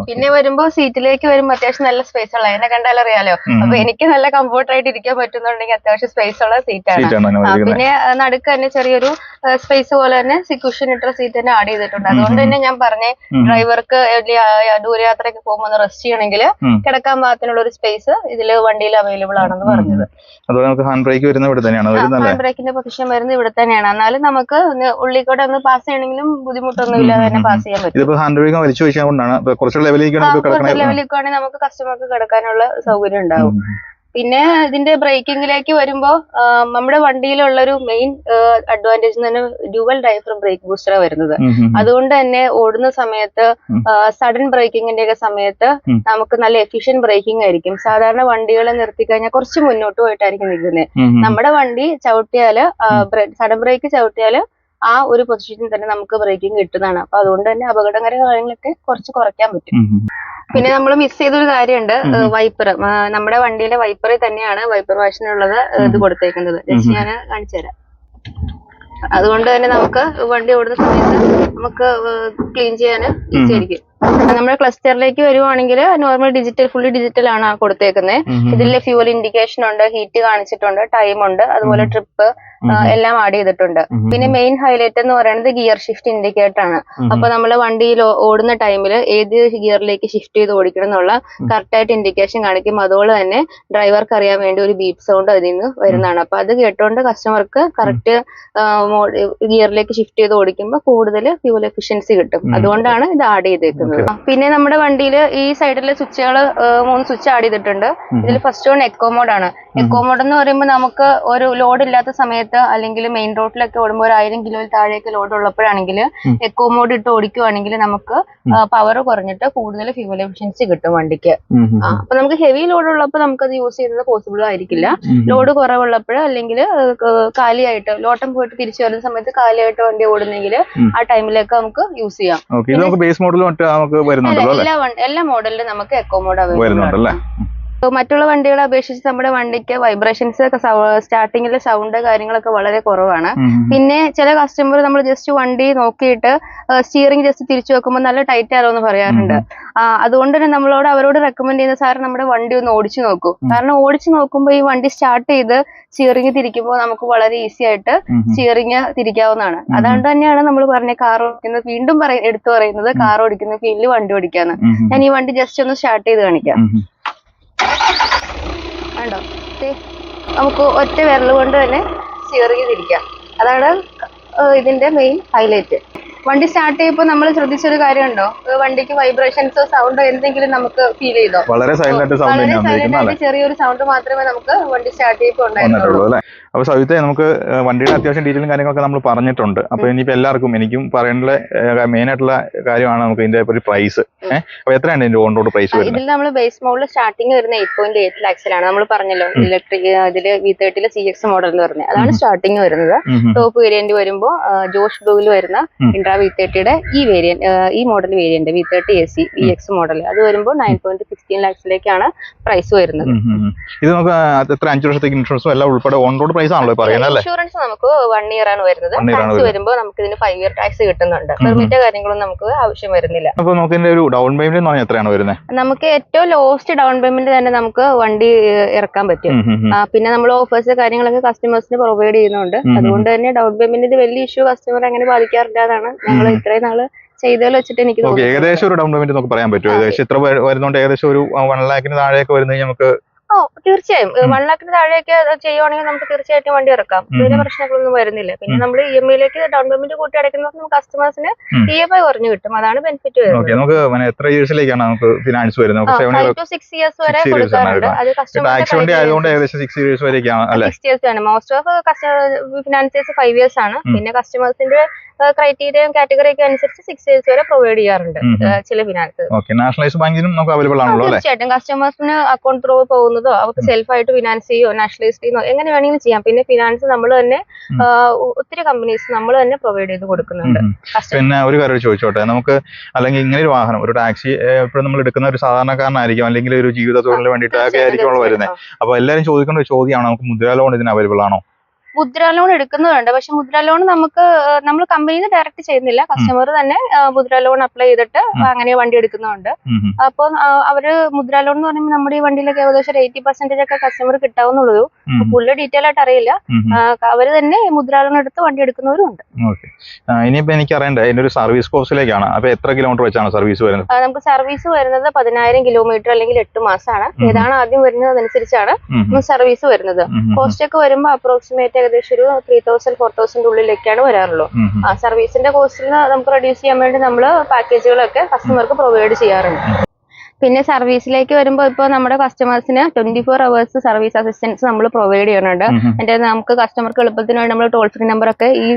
പിന്നെ വരുമ്പോ സീറ്റിലേക്ക് വരുമ്പോ അത്യാവശ്യം നല്ല സ്പേസ് ഉള്ള, എന്നെ കണ്ടാലറിയാലോ. അപ്പൊ എനിക്ക് നല്ല കംഫർട്ട് ആയിട്ട് ഇരിക്കാൻ പറ്റുന്നുണ്ടെങ്കിൽ അത്യാവശ്യം സ്പേസ് ഉള്ള സീറ്റാണ്. പിന്നെ നടുക്ക് തന്നെ ചെറിയൊരു സ്പേസ് പോലെ തന്നെ കുഷൻ ഇട്ട സീറ്റ് തന്നെ ആഡ് ചെയ്തിട്ടുണ്ട്. അതുകൊണ്ട് തന്നെ ഞാൻ പറഞ്ഞേ ഡ്രൈവർക്ക് ദൂരയാത്രയൊക്കെ പോകുമ്പോൾ ഒന്ന് റെസ്റ്റ് ചെയ്യണമെങ്കിൽ കിടക്കാൻ പാകത്തിനുള്ള ഒരു സ്പേസ് ഇതില് വണ്ടിയിൽ അവൈലബിൾ ആണെന്ന് പറഞ്ഞത്. ഹാൻഡ് ബ്രേക്കിന്റെ പൊസിഷൻ വരുന്നത് ഇവിടെ തന്നെയാണ്. എന്നാലും നമുക്ക് ഉള്ളിക്കൂടെ ഒന്ന് പാസ് ചെയ്യണമെങ്കിലും ബുദ്ധിമുട്ടൊന്നും ഇല്ലാതെ തന്നെ പാസ് ചെയ്യാൻ പറ്റും. കുറച്ച് ലെവലിലേക്കാണെങ്കിൽ നമുക്ക് കസ്റ്റമർക്ക് കിടക്കാനുള്ള സൗകര്യം ഉണ്ടാവും. പിന്നെ ഇതിന്റെ ബ്രേക്കിങ്ങിലേക്ക് വരുമ്പോ നമ്മുടെ വണ്ടിയിലുള്ളൊരു മെയിൻ അഡ്വാൻറ്റേജ് തന്നെ ഡ്യുവൽ ഡയഫ്രം ബ്രേക്ക് ബൂസ്റ്ററാണ് വരുന്നത്. അതുകൊണ്ട് തന്നെ ഓടുന്ന സമയത്ത് സഡൻ ബ്രേക്കിങ്ങിന്റെ ഒക്കെ സമയത്ത് നമുക്ക് നല്ല എഫിഷ്യന്റ് ബ്രേക്കിംഗ് ആയിരിക്കും. സാധാരണ വണ്ടികളെ നിർത്തിക്കഴിഞ്ഞാൽ കുറച്ച് മുന്നോട്ട് പോയിട്ടായിരിക്കും നിൽക്കുന്നത്. നമ്മുടെ വണ്ടി ചവിട്ടിയാല് സഡൻ ബ്രേക്ക് ചവിട്ടിയാല് ആ ഒരു പൊസിഷനിൽ തന്നെ നമുക്ക് ബ്രേക്കിംഗ് കിട്ടുന്നതാണ്. അപ്പൊ അതുകൊണ്ട് തന്നെ അപകടകര കാര്യങ്ങളൊക്കെ കുറച്ച് കുറയ്ക്കാൻ പറ്റും. പിന്നെ നമ്മൾ മിസ് ചെയ്തൊരു കാര്യമുണ്ട്, വൈപ്പർ. നമ്മുടെ വണ്ടിയിലെ വൈപ്പറിൽ തന്നെയാണ് വൈപ്പർ വാഷിനുള്ളത് ഇത് കൊടുത്തേക്കുന്നത്. ജസ്റ്റ് ഞാൻ കാണിച്ചു തരാം. അതുകൊണ്ട് തന്നെ നമുക്ക് വണ്ടി ഓടുന്ന സമയത്ത് നമുക്ക് ക്ലീൻ ചെയ്യാൻ ഈസി ആയിരിക്കും. നമ്മുടെ ക്ലസ്റ്ററിലേക്ക് വരുവാണെങ്കിൽ നോർമൽ ഫുള്ളി ഡിജിറ്റൽ ആണ് കൊടുത്തേക്കുന്നത്. ഇതിൽ ഫ്യൂവൽ ഇൻഡിക്കേഷൻ ഉണ്ട്, ഹീറ്റ് കാണിച്ചിട്ടുണ്ട്, ടൈം ഉണ്ട്, അതുപോലെ ട്രിപ്പ് എല്ലാം ആഡ് ചെയ്തിട്ടുണ്ട്. പിന്നെ മെയിൻ ഹൈലൈറ്റ് എന്ന് പറയുന്നത് ഗിയർ ഷിഫ്റ്റ് ഇൻഡിക്കേറ്റർ ആണ്. അപ്പൊ നമ്മള് വണ്ടിയിൽ ഓടുന്ന ടൈമിൽ ഏത് ഗിയറിലേക്ക് ഷിഫ്റ്റ് ചെയ്ത് ഓടിക്കണം എന്നുള്ള കറക്റ്റ് ആയിട്ട് ഇൻഡിക്കേഷൻ കാണിക്കും. അതുപോലെ തന്നെ ഡ്രൈവർക്ക് അറിയാൻ വേണ്ടി ഒരു ബീപ്പ് സൗണ്ട് അതിൽ നിന്ന് വരുന്നതാണ്. അപ്പൊ അത് കേട്ടോണ്ട് കസ്റ്റമർക്ക് കറക്റ്റ് ഗിയറിലേക്ക് ഷിഫ്റ്റ് ചെയ്ത് ഓടിക്കുമ്പോൾ കൂടുതൽ ഫ്യൂവൽ എഫിഷ്യൻസി കിട്ടും. അതുകൊണ്ടാണ് ഇത് ആഡ് ചെയ്തേക്കുന്നത്. പിന്നെ നമ്മുടെ വണ്ടിയിൽ ഈ സൈഡിലെ സ്വിച്ചുകൾ 3 സ്വിച്ച് ആഡ് ചെയ്തിട്ടുണ്ട്. ഇതിൽ ഫസ്റ്റ് വൺ എക്കോ മോഡ് ആണ്. എക്കോ മോഡ് എന്ന് പറയുമ്പോൾ നമുക്ക് ഒരു ലോഡ് ഇല്ലാത്ത സമയത്ത് അല്ലെങ്കിൽ മെയിൻ റോഡിലൊക്കെ ഓടുമ്പോൾ 1000 കിലോയിൽ താഴേക്ക് ലോഡ് ഉള്ളപ്പോഴാണെങ്കിൽ എക്കോ മോഡ് ഇട്ട് ഓടിക്കുവാണെങ്കിൽ നമുക്ക് പവർ കുറഞ്ഞിട്ട് കൂടുതൽ ഫ്യൂവൽ എഫിഷ്യൻസി കിട്ടും വണ്ടിക്ക്. അപ്പൊ നമുക്ക് ഹെവി ലോഡ് ഉള്ളപ്പോൾ നമുക്കത് യൂസ് ചെയ്യുന്നത് പോസിബിൾ ആയിരിക്കില്ല. ലോഡ് കുറവുള്ളപ്പോൾ അല്ലെങ്കിൽ കാലിയായിട്ട് ലോട്ടം പോയിട്ട് തിരിച്ചു വരുന്ന സമയത്ത് കാലിയായിട്ട് വണ്ടി ഓടുന്നെങ്കിൽ ആ ടൈമിലേക്ക് നമുക്ക് യൂസ് ചെയ്യാം. എല്ലാ മോഡലിലും നമുക്ക് എക്കോ മോഡ് അവൈലബിൾ ആണ്. മറ്റുള്ള വണ്ടികളെ അപേക്ഷിച്ച് നമ്മുടെ വണ്ടിക്ക് വൈബ്രേഷൻസ് ഒക്കെ സ്റ്റാർട്ടിങ്ങിലെ സൗണ്ട് കാര്യങ്ങളൊക്കെ വളരെ കുറവാണ്. പിന്നെ ചില കസ്റ്റമർ നമ്മൾ ജസ്റ്റ് വണ്ടി നോക്കിയിട്ട് സ്റ്റിയറിംഗ് ജസ്റ്റ് തിരിച്ചു വെക്കുമ്പോൾ നല്ല ടൈറ്റ് ആലോ എന്ന് പറയാറുണ്ട്. അതുകൊണ്ട് തന്നെ അവരോട് റെക്കമെൻഡ് ചെയ്യുന്ന സാർ നമ്മുടെ വണ്ടി ഒന്ന് ഓടിച്ചു നോക്കൂ. കാരണം ഓടിച്ചു നോക്കുമ്പോൾ ഈ വണ്ടി സ്റ്റാർട്ട് ചെയ്ത് സ്റ്റിയറിംഗ് തിരിക്കുമ്പോൾ നമുക്ക് വളരെ ഈസി ആയിട്ട് സ്റ്റിയറിംഗ് തിരിക്കാവുന്നതാണ്. അതുകൊണ്ട് തന്നെയാണ് നമ്മൾ പറഞ്ഞ കാർ ഓടിക്കുന്നത് വീണ്ടും എടുത്തു പറയുന്നത് കാർ ഓടിക്കുന്ന ഫീൽഡിൽ വണ്ടി ഓടിക്കാന്ന്. ഞാൻ ഈ വണ്ടി ജസ്റ്റ് ഒന്ന് സ്റ്റാർട്ട് ചെയ്ത് കാണിക്കാം. കണ്ടോ, നമുക്ക് ഒറ്റ വിരൽ കൊണ്ട് തന്നെ സ്റ്റിയർ ചെയ്തിരിക്കാം. അതാണ് ഇതിന്റെ മെയിൻ ഹൈലൈറ്റ്. വണ്ടി സ്റ്റാർട്ട് ചെയ്യുമ്പോൾ നമ്മൾ ശ്രദ്ധിച്ചൊരു കാര്യമുണ്ടോ? വണ്ടിക്ക് വൈബ്രേഷൻസോ സൗണ്ടോ എന്തെങ്കിലും നമുക്ക് ഫീൽ ചെയ്തോ? വളരെ സൈലന്റ് ആയിട്ട് ചെറിയൊരു സൗണ്ട് മാത്രമേ നമുക്ക് വണ്ടി സ്റ്റാർട്ട് ചെയ്യുമ്പോൾ ഉണ്ടായിരുന്നുള്ളൂ. അപ്പൊ സവിത്തെ, നമുക്ക് വണ്ടിയുടെ അത്യാവശ്യം ഡീറ്റെയിലും കാര്യങ്ങളൊക്കെ നമ്മൾ പറഞ്ഞിട്ടുണ്ട്. അപ്പൊ ഇനിയിപ്പോ എല്ലാവർക്കും എനിക്കും പറയേണ്ട മെയിൻ ആയിട്ടുള്ള കാര്യമാണ് നമുക്ക് ഇതിന്റെ ഒരു പ്രൈസ്. അപ്പൊ എത്രയാണ് ഇതിന്റെ ഓൺ റോഡ് പ്രൈസ്? ഇതിൽ നമ്മൾ ബേസ് മോഡൽ സ്റ്റാർട്ടിംഗ് വരുന്ന 8.8 lakhs നമ്മൾ പറഞ്ഞല്ലോ. ഇലക്ട്രിക് ഇതില് V30 CX മോഡൽ എന്ന് പറഞ്ഞത് അതാണ് സ്റ്റാർട്ടിങ് വരുന്നത്. ടോപ്പ് വേരിയന്റ് വരുമ്പോൾ ജോഷ് ബ്ലൂവിൽ വരുന്ന ഇൻട്രാ V30യുടെ ഈ model variant V30 AC VX model അത് വരുമ്പോൾ 9.16 lakhs പ്രൈസ് വരുന്നത്. ഇത് നമുക്ക് എത്ര 5 വർഷത്തേക്ക് ഇൻഷുറൻസും എല്ലാം ഉൾപ്പെടെ ഓൺ റോഡ് പ്രൈസ് ആണല്ലോ പറയുന്നത്? ഇൻഷുറൻസ് നമുക്ക് 1 year ആണ് വരുന്നത്. ടാക്സ് വരുമ്പോൾ നമുക്ക് ഇതിന് 5 year ടാക്സ് കിട്ടുന്നുണ്ട്. പെർമിറ്റ് കാര്യങ്ങളൊന്നും നമുക്ക് ആവശ്യം വരുന്നില്ല. അപ്പൊ നമുക്ക് ഇതിന്റെ ഒരു ഡൗൺ പേയ്മെന്റ് എത്രയാണ് വരുന്നത്? നമുക്ക് ഏറ്റവും ലോസ്റ്റ് ഡൗൺ പേയ്മെന്റ് തന്നെ നമുക്ക് വണ്ടി ഇറക്കാൻ പറ്റും. പിന്നെ നമ്മൾ ഓഫേഴ്സ് കാര്യങ്ങളൊക്കെ കസ്റ്റമേഴ്സിന് പ്രൊവൈഡ് ചെയ്യുന്നുണ്ട്. അതുകൊണ്ട് തന്നെ ഡൗൺ പേയ്മെന്റിന് വലിയ ഇഷ്യൂ കസ്റ്റമർ അങ്ങനെ ബാധിക്കാറില്ലാതാണ് ഞങ്ങൾ ഇത്രയും നാള് ചെയ്തതിൽ വെച്ചിട്ട് എനിക്ക് തോന്നുന്നു. ഏകദേശം ഒരു ഡൗൺ പേയ്മെന്റ് നമുക്ക് പറയാൻ പറ്റും. ഏകദേശം ഇത്ര വരുന്നുണ്ട്, ഏകദേശം ഒരു 1 lakhന് താഴെയൊക്കെ വരുന്നത് നമുക്ക്. തീർച്ചയായും 1 lakhന് താഴെയൊക്കെ ചെയ്യുവാണെങ്കിൽ നമുക്ക് തീർച്ചയായിട്ടും വണ്ടി ഇറക്കാം. വലിയ പ്രശ്നങ്ങളൊന്നും വരുന്നില്ല. പിന്നെ നമ്മൾ EMI ഡൗൺ പേയ്മെന്റ് കൂട്ടി അടയ്ക്കുന്ന കസ്റ്റമേഴ്സിന് EMI കുറഞ്ഞു കിട്ടും. അതാണ് ബെനിഫിറ്റ് വരുന്നത്. നമുക്ക് എത്ര ഇയേഴ്സിലേക്കാണ് നമുക്ക് ഫിനാൻസ് വരുന്നത്? 5 to 6 years വരെ കൊടുക്കാറുണ്ട്. അത് കസ്റ്റമർ ആയതുകൊണ്ട് ഏകദേശം 6 years വരെയൊക്കെയാണ് അല്ലേ? 6 years ആണ്. മോസ്റ്റ് ഓഫ് ഫിനാൻസേഴ്സ് 5 years ആണ്. പിന്നെ കസ്റ്റമേഴ്സിന്റെ ക്രൈറ്റീരിയയും കാറ്റഗറി ഒക്കെ അനുസരിച്ച് 6 years വരെ പ്രൊവൈഡ് ചെയ്യാറുണ്ട് ചില ഫിനാൻസ്. നാഷണലൈസ് ബാങ്കിലും നമുക്ക് അവൈലബിൾ ആണല്ലോ? തീർച്ചയായിട്ടും കസ്റ്റമേഴ്സിന് അക്കൗണ്ട് ത്രൂ പോകുന്നതോ അവർക്ക് സെൽഫായിട്ട് ഫിനാൻസ് ചെയ്യോ നാഷണലൈസ് ചെയ്യുന്നോ എങ്ങനെ വേണമെങ്കിലും ചെയ്യാം. പിന്നെ ഫിനാൻസ് നമ്മൾ തന്നെ ഒത്തിരി കമ്പനീസ് നമ്മൾ തന്നെ പ്രൊവൈഡ് ചെയ്ത് കൊടുക്കുന്നുണ്ട്. പിന്നെ ഒരു കാര്യം ചോദിച്ചോട്ടെ, നമുക്ക് അല്ലെങ്കിൽ ഇങ്ങനെ ഒരു വാഹനം, ഒരു ടാക്സി എപ്പോഴും നമ്മൾ എടുക്കുന്ന ഒരു സാധാരണക്കാരനായിരിക്കും, അല്ലെങ്കിൽ ഒരു ജീവിത തൊഴിലിന് വേണ്ടിയിട്ടൊക്കെ ആയിരിക്കും വരുന്നത്. അപ്പൊ എല്ലാവരും ചോദിക്കേണ്ട ഒരു ചോദ്യമാണ്, നമുക്ക് മുദ്രാ ലോൺ ഇതിന് അവൈലബിൾ ആണോ? മുദ്ര ലോൺ എടുക്കുന്നുണ്ട്. പക്ഷെ മുദ്ര ലോൺ നമ്മൾ കമ്പനിയിൽ നിന്ന് ഡയറക്റ്റ് ചെയ്യുന്നില്ല. കസ്റ്റമർ തന്നെ മുദ്ര ലോൺ അപ്ലൈ ചെയ്തിട്ട് അങ്ങനെ വണ്ടി എടുക്കുന്നുണ്ട്. അപ്പൊ അവര് മുദ്ര ലോൺ എന്ന് പറയുമ്പോൾ നമ്മുടെ ഈ വണ്ടിയിലൊക്കെ ഏകദേശം 80% ഒക്കെ കസ്റ്റമർ കിട്ടാവുന്നുള്ളൂ. ഫുള്ള് ഡീറ്റെയിൽ ആയിട്ട് അറിയില്ല. അവര് തന്നെ മുദ്ര ലോൺ എടുത്ത് വണ്ടി എടുക്കുന്നവരും ഉണ്ട്. ഇനിയിപ്പോ എനിക്ക് അറിയണ്ടേ ഇതിന്റെ ഒരു സർവീസ് കോസ്റ്റിലേക്കാണ്. അപ്പൊ എത്ര കിലോമീറ്റർ വെച്ചാണ് സർവീസ് വരുന്നത്? നമുക്ക് സർവീസ് വരുന്നത് 10,000 kilometer അല്ലെങ്കിൽ 8 മാസമാണ്. ഏതാണ് ആദ്യം വരുന്നത് അതനുസരിച്ചാണ് സർവീസ് വരുന്നത്. കോസ്റ്റ് ഒക്കെ വരുമ്പോൾ അപ്രോക്സിമേറ്റ് ഏകദേശം ഒരു 3,000-4,000 ഉള്ളിലേക്കാണ് വരാറുള്ളൂ. സർവീസിന്റെ കോസ്റ്റിൽ നമുക്ക് റെഡ്യൂസ് ചെയ്യാൻ വേണ്ടി നമ്മൾ പാക്കേജുകളൊക്കെ കസ്റ്റമർക്ക് പ്രൊവൈഡ് ചെയ്യാറുണ്ട്. പിന്നെ സർവീസിലേക്ക് വരുമ്പോൾ ഇപ്പോൾ നമ്മുടെ കസ്റ്റമേഴ്സിന് 24 hours സർവീസ് അസിസ്റ്റൻസ് നമ്മൾ പ്രൊവൈഡ് ചെയ്യുന്നുണ്ട്. എന്റെ നമുക്ക് കസ്റ്റമർക്ക് എളുപ്പത്തിന് വേണ്ടി നമ്മൾ ടോൾ ഫ്രീ നമ്പർ ഒക്കെ ഈ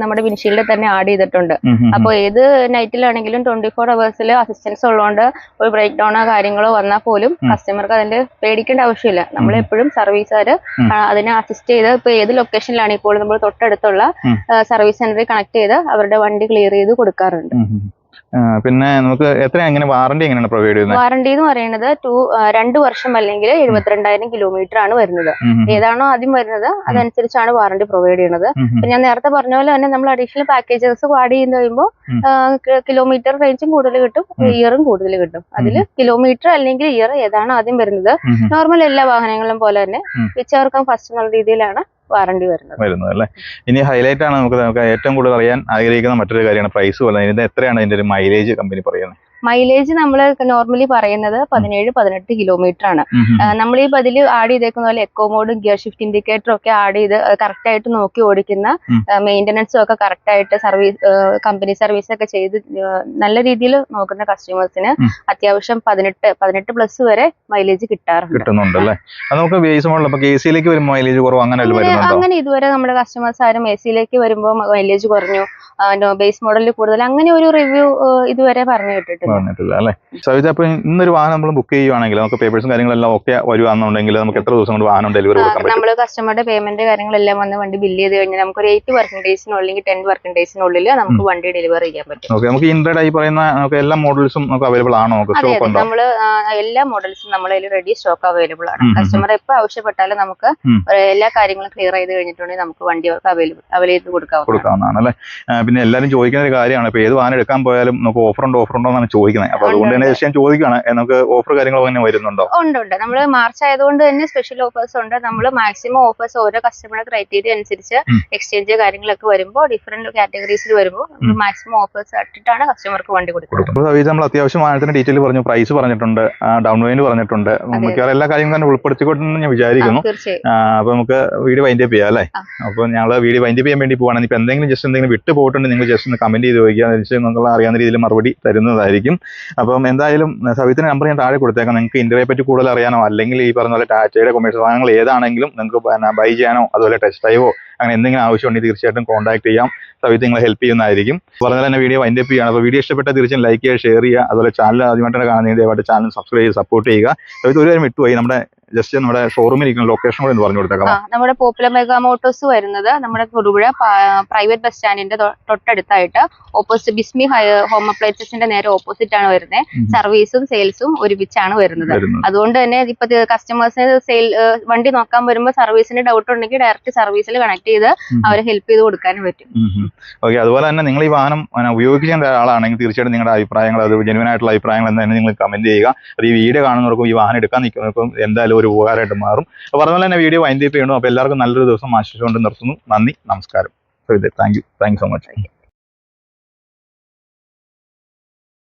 നമ്മുടെ വിൻഷീൽഡിൽ തന്നെ ആഡ് ചെയ്തിട്ടുണ്ട്. അപ്പോൾ ഏത് നൈറ്റിലാണെങ്കിലും 24 hours അസിസ്റ്റൻസ് ഉള്ളതുകൊണ്ട് ഒരു ബ്രേക്ക് ഡൗണോ കാര്യങ്ങളോ വന്നാൽ പോലും കസ്റ്റമർക്ക് അതിന്റെ പേടിക്കേണ്ട ആവശ്യമില്ല. നമ്മളെപ്പോഴും സർവീസുകാർ അതിനെ അസിസ്റ്റ് ചെയ്ത് ഇപ്പൊ ഏത് ലൊക്കേഷനിലാണെങ്കിൽ പോലും നമ്മൾ തൊട്ടടുത്തുള്ള സർവീസ് സെന്ററിൽ കണക്ട് ചെയ്ത് അവരുടെ വണ്ടി ക്ലിയർ ചെയ്ത് കൊടുക്കാറുണ്ട്. പിന്നെ നമുക്ക് എങ്ങനെ വാറണ്ടി എങ്ങനെയാണ് പ്രൊവൈഡ് ചെയ്യുന്നത്? വാറണ്ടി എന്ന് പറയുന്നത് 2 വർഷം അല്ലെങ്കിൽ 72,000 kilometer ആണ് വരുന്നത്. ഏതാണോ ആദ്യം വരുന്നത് അതനുസരിച്ചാണ് വാറണ്ടി പ്രൊവൈഡ് ചെയ്യുന്നത്. ഞാൻ നേരത്തെ പറഞ്ഞ പോലെ തന്നെ നമ്മൾ അഡീഷണൽ പാക്കേജസ് ആഡ് ചെയ്ത് കഴിയുമ്പോൾ കിലോമീറ്റർ റേഞ്ചും കൂടുതൽ കിട്ടും, ഇയറും കൂടുതൽ കിട്ടും. അതിൽ കിലോമീറ്റർ അല്ലെങ്കിൽ ഇയർ ഏതാണോ ആദ്യം വരുന്നത് നോർമൽ എല്ലാ വാഹനങ്ങളും പോലെ തന്നെ വിച്ചവർക്കും ഫസ്റ്റ് എന്നുള്ള രീതിയിലാണ് വാറണ്ടി വരുന്നത് അല്ലേ? ഇനി ഹൈലൈറ്റ് ആണ് നമുക്ക് ഏറ്റവും കൂടുതൽ അറിയാൻ ആഗ്രഹിക്കുന്ന മറ്റൊരു കാര്യമാണ് പ്രൈസ് പോലെ. ഇതിന്റെ എത്രയാണ് ഇതിന്റെ ഒരു മൈലേജ് കമ്പനി പറയുന്നത്? മൈലേജ് നമ്മൾ നോർമലി പറയുന്നത് 17-18 kilometer ആണ്. നമ്മൾ ഈ അതിൽ ആഡ് ചെയ്തേക്കുന്ന പോലെ എക്കോ മോഡും ഗിയർ ഷിഫ്റ്റ് ഇൻഡിക്കേറ്ററും ഒക്കെ ആഡ് ചെയ്ത് കറക്റ്റ് ആയിട്ട് നോക്കി ഓടിക്കുന്ന, മെയിന്റനൻസും ഒക്കെ കറക്റ്റ് ആയിട്ട് കമ്പനി സർവീസ് ഒക്കെ ചെയ്ത് നല്ല രീതിയിൽ നോക്കുന്ന കസ്റ്റമേഴ്സിന് അത്യാവശ്യം 18+ വരെ മൈലേജ് കിട്ടുന്നുണ്ട് അല്ലേ? നമുക്ക് ബേസ് മോഡൽ AC-ലേക്ക് വരുമ്പോൾ മൈലേജ് കുറവ് അങ്ങനെ ഇതുവരെ നമ്മുടെ കസ്റ്റമേഴ്സ് ആരും AC-ലേക്ക് വരുമ്പോൾ മൈലേജ് കുറഞ്ഞു, ബേസ് മോഡലിൽ കൂടുതൽ അങ്ങനെ ഒരു റിവ്യൂ ഇതുവരെ പറഞ്ഞു കേട്ടിട്ടില്ല അല്ലേ? സവിത, അപ്പൊ ഇന്നൊരു വാഹനം നമ്മൾ ബുക്ക് ചെയ്യുവാണെങ്കിൽ നമുക്ക് പേപ്പേഴ്സും കാര്യങ്ങളെല്ലാം ഓക്കെ വരുവാണെന്നുണ്ടെങ്കിൽ നമുക്ക് എത്ര ദിവസം കൊണ്ട് വാഹനം ഡെലിവറി കൊടുക്കാൻ പറ്റും? നമ്മൾ കസ്റ്റമറുടെ പേയ്മെന്റ് കാര്യങ്ങളെല്ലാം വന്ന് വണ്ടി ബില്ല് ചെയ്ത് കഴിഞ്ഞാൽ നമുക്ക് ഒരു 8 working days അല്ലെങ്കിൽ 10 working days നമുക്ക് വണ്ടി ഡെലിവറി ചെയ്യാൻ പറ്റും. നമുക്ക് ഇൻട്രേഡ് ആയി പറയുന്ന എല്ലാ മോഡൽസും നമുക്ക് അവൈലബിൾ ആണോ? നമ്മൾ എല്ലാ മോഡൽസും നമ്മളതിൽ റെഡി സ്റ്റോക്ക് അവൈലബിൾ ആണ്. കസ്റ്റമർ എപ്പോൾ ആവശ്യപ്പെട്ടാലും നമുക്ക് എല്ലാ കാര്യങ്ങളും ക്ലിയർ ചെയ്ത് കഴിഞ്ഞിട്ടുണ്ടെങ്കിൽ നമുക്ക് വണ്ടി അവൈലബിൾ ചെയ്ത് കൊടുക്കാവുന്നതാണ് അല്ലേ? പിന്നെ എല്ലാവരും ചോദിക്കുന്ന ഒരു കാര്യമാണ്, ഇപ്പൊ ഏത് വാഹനം എടുക്കാൻ പോയാലും നമുക്ക് ഓഫർ ഉണ്ടോ എന്നാണ് ചോദിക്കുന്നത്. അപ്പൊ അതുകൊണ്ട് തന്നെ ജസ്റ്റ് ഞാൻ ചോദിക്കുകയാണ്, നമുക്ക് ഓഫർ കാര്യങ്ങളൊക്കെ തന്നെ വരുന്നുണ്ടോ? ഉണ്ട്. നമ്മൾ മാർച്ച് ആയതുകൊണ്ട് തന്നെ സ്പെഷ്യൽ ഓഫേഴ്സ് ഉണ്ട്. നമ്മൾ മാക്സിമം ഓഫേഴ്സ് ഓരോ കസ്റ്റമറുടെ ക്രൈറ്റീരിയ അനുസരിച്ച് എക്സ്ചേഞ്ച് കാര്യങ്ങളൊക്കെ വരുമ്പോൾ ഡിഫറെന്റ് കാറ്റഗറീസിൽ വരുമ്പോൾ നമ്മൾ മാക്സിമം ഓഫേഴ്സ് ഇട്ടിട്ടാണ് കസ്റ്റമർക്ക് വണ്ടി കൊടുക്കുന്നത്. നമ്മൾ അത്യാവശ്യം വാഹനത്തിന്റെ ഡീറ്റെയിൽ പറഞ്ഞു, പ്രൈസ് പറഞ്ഞിട്ടുണ്ട്, ഡൗൺ പേയ്മെന്റ് പറഞ്ഞിട്ടുണ്ട്, മിക്കവാറും എല്ലാ കാര്യങ്ങളും തന്നെ ഉൾപ്പെടുത്തിക്കൊണ്ടെന്ന് ഞാൻ വിചാരിക്കുന്നു. അപ്പൊ നമുക്ക് വീഡിയോ വൈൻഡ് അപ്പ് ചെയ്യാം അല്ലേ? അപ്പൊ ഞങ്ങൾ വീഡിയോ വൈൻഡ് അപ്പ് ചെയ്യാൻ വേണ്ടി പോവാണ്. ഇപ്പൊ എന്തെങ്കിലും ജസ്റ്റ് എന്തെങ്കിലും വിട്ടു പോയിട്ടുണ്ടെങ്കിൽ നിങ്ങൾ ജസ്റ്റ് ഒന്ന് കമന്റ് ചെയ്ത് ചോദിക്കുക, നിങ്ങൾക്ക് അറിയാവുന്ന രീതിയിൽ മറുപടി തരുന്നതായിരിക്കും. അപ്പം എന്തായാലും സവിത്തിന്റെ നമ്പർ ഞാൻ താഴെ കൊടുത്തേക്കാം. നിങ്ങൾക്ക് ഇന്ത്യയെ പറ്റി കൂടുതൽ അറിയാനോ അല്ലെങ്കിൽ ഈ പറഞ്ഞ പോലെ ടാറ്റയുടെ കൊമേഴ്ഷ്യൽ വാഹനങ്ങൾ ഏതാണെങ്കിലും നിങ്ങൾക്ക് ബൈ ചെയ്യാനോ അതുപോലെ ടെസ്റ്റ് ഡ്രൈവോ അങ്ങനെ എന്തെങ്കിലും ആവശ്യമുണ്ടെങ്കിൽ തീർച്ചയായിട്ടും കോൺടാക്ട് ചെയ്യാം. സവിത്ത് നിങ്ങളെ ഹെൽപ്പ് ചെയ്യുന്നതായിരിക്കും. പറഞ്ഞാൽ തന്നെ വീഡിയോ വൈൻഡ് അപ്പ് ചെയ്യണം. അപ്പോൾ വീഡിയോ ഇഷ്ടപ്പെട്ട തീർച്ചയായും ലൈക്ക് ചെയ്യുക, ഷെയർ ചെയ്യുക. അതുപോലെ ചാനൽ ആദ്യമായിട്ടാണ് കാണുന്നത് ദയവായിട്ട് ചാനൽ സബ്സ്ക്രൈബ് ചെയ്ത് സപ്പോർട്ട് ചെയ്യുക. സവിത്ത് ഒരു കാര്യം വിട്ടുപോയി, നമ്മുടെ ജസ്റ്റ് നമ്മുടെ ഷോറൂമിൽ ഇരിക്കുന്ന ലൊക്കേഷൻ കൂടെ ഒന്ന് പറഞ്ഞു കൊടുത്തേക്കാം. നമ്മുടെ പോപ്പുലർ മെഗാ മോട്ടോഴ്സ് വരുന്നത് നമ്മുടെ തൊടുപുഴ പ്രൈവറ്റ് ബസ് സ്റ്റാൻഡിന്റെ തൊട്ടടുത്തായിട്ട് ഓപ്പോസിറ്റ് ബിസ്മി ഹോം അപ്ലയൻസസിന്റെ നേരെ ഓപ്പോസിറ്റ് ആണ് വരുന്നത്. സർവീസും സെയിൽസും ഒരുമിച്ചാണ് വരുന്നത്. അതുകൊണ്ട് തന്നെ ഇപ്പൊ കസ്റ്റമേഴ്സിന് വണ്ടി നോക്കാൻ വരുമ്പോൾ സർവീസിന് ഡൗട്ട് ഉണ്ടെങ്കിൽ ഡയറക്റ്റ് സർവീസിൽ കണക്ട് ചെയ്ത് അവരെ ഹെൽപ്പ് ചെയ്ത് കൊടുക്കാനും പറ്റും. ഓക്കെ, അതുപോലെ തന്നെ നിങ്ങൾ ഈ വാഹനം ഉപയോഗിക്കേണ്ട ഒരാളാണെങ്കിൽ തീർച്ചയായിട്ടും നിങ്ങളുടെ അഭിപ്രായങ്ങൾ, അത് ജെന്യുവൻ ആയിട്ടുള്ള അഭിപ്രായങ്ങൾ എന്തായാലും നിങ്ങൾ കമന്റ് ചെയ്യുക. അത് ഈ വീഡിയോ കാണുന്നവർക്കും ഈ വാഹനം എടുക്കാൻ നിൽക്കുന്നവർക്കും എന്തായാലും ഒരു ഉപകാരമായിട്ട് മാറും. അപ്പോൾ അതുപോലെ തന്നെ വീഡിയോ വൈൻഡ് അപ്പ് ചെയ്യണം. അപ്പോൾ എല്ലാവർക്കും നല്ലൊരു ദിവസം ആശംസിച്ചുകൊണ്ട് നിർത്തുന്നു. നന്ദി, നമസ്കാരം. Thank you so much.